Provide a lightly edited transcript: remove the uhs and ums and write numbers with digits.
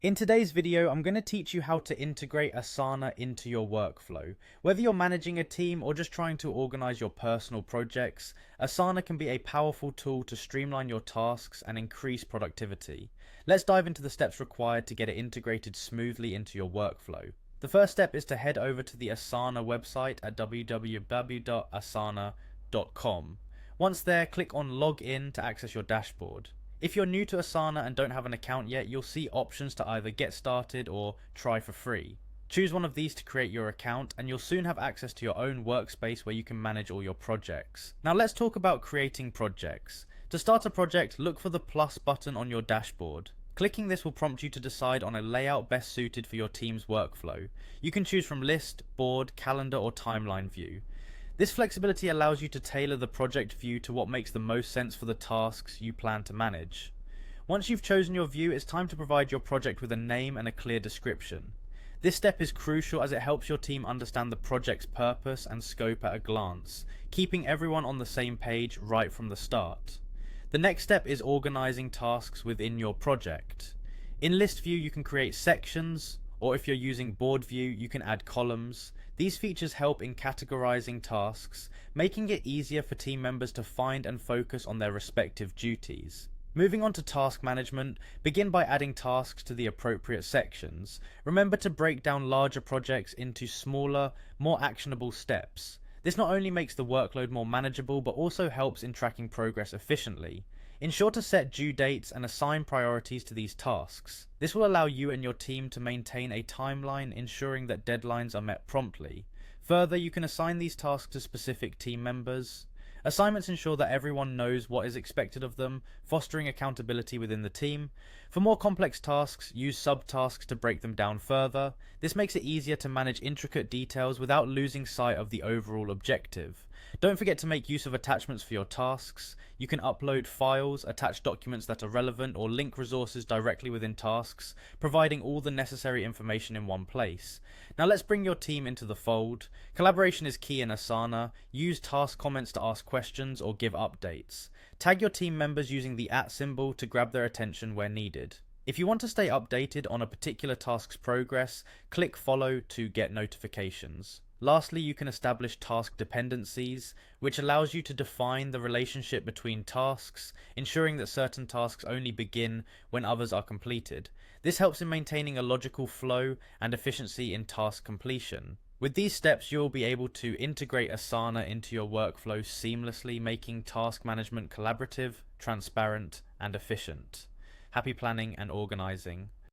In today's video, I'm going to teach you how to integrate Asana into your workflow. Whether you're managing a team or just trying to organize your personal projects, Asana can be a powerful tool to streamline your tasks and increase productivity. Let's dive into the steps required to get it integrated smoothly into your workflow. The first step is to head over to the Asana website at www.asana.com. Once there, click on Log In to access your dashboard. If you're new to Asana and don't have an account yet, you'll see options to either get started or try for free. Choose one of these to create your account and you'll soon have access to your own workspace where you can manage all your projects. Now let's talk about creating projects. To start a project, look for the plus button on your dashboard. Clicking this will prompt you to decide on a layout best suited for your team's workflow. You can choose from list, board, calendar or timeline view. This flexibility allows you to tailor the project view to what makes the most sense for the tasks you plan to manage. Once you've chosen your view, it's time to provide your project with a name and a clear description. This step is crucial as it helps your team understand the project's purpose and scope at a glance, keeping everyone on the same page right from the start. The next step is organizing tasks within your project. In list view, you can create sections, or if you're using board view, you can add columns. These features help in categorizing tasks, making it easier for team members to find and focus on their respective duties. Moving on to task management, begin by adding tasks to the appropriate sections. Remember to break down larger projects into smaller, more actionable steps. This not only makes the workload more manageable, but also helps in tracking progress efficiently. Ensure to set due dates and assign priorities to these tasks. This will allow you and your team to maintain a timeline, ensuring that deadlines are met promptly. Further, you can assign these tasks to specific team members. Assignments ensure that everyone knows what is expected of them, fostering accountability within the team. For more complex tasks, use subtasks to break them down further. This makes it easier to manage intricate details without losing sight of the overall objective. Don't forget to make use of attachments for your tasks. You can upload files, attach documents that are relevant, or link resources directly within tasks, providing all the necessary information in one place. Now let's bring your team into the fold. Collaboration is key in Asana. Use task comments to ask questions or give updates. Tag your team members using the @ symbol to grab their attention where needed. If you want to stay updated on a particular task's progress, click follow to get notifications. Lastly, you can establish task dependencies, which allows you to define the relationship between tasks, ensuring that certain tasks only begin when others are completed. This helps in maintaining a logical flow and efficiency in task completion. With these steps, you'll be able to integrate Asana into your workflow seamlessly, making task management collaborative, transparent, and efficient. Happy planning and organizing.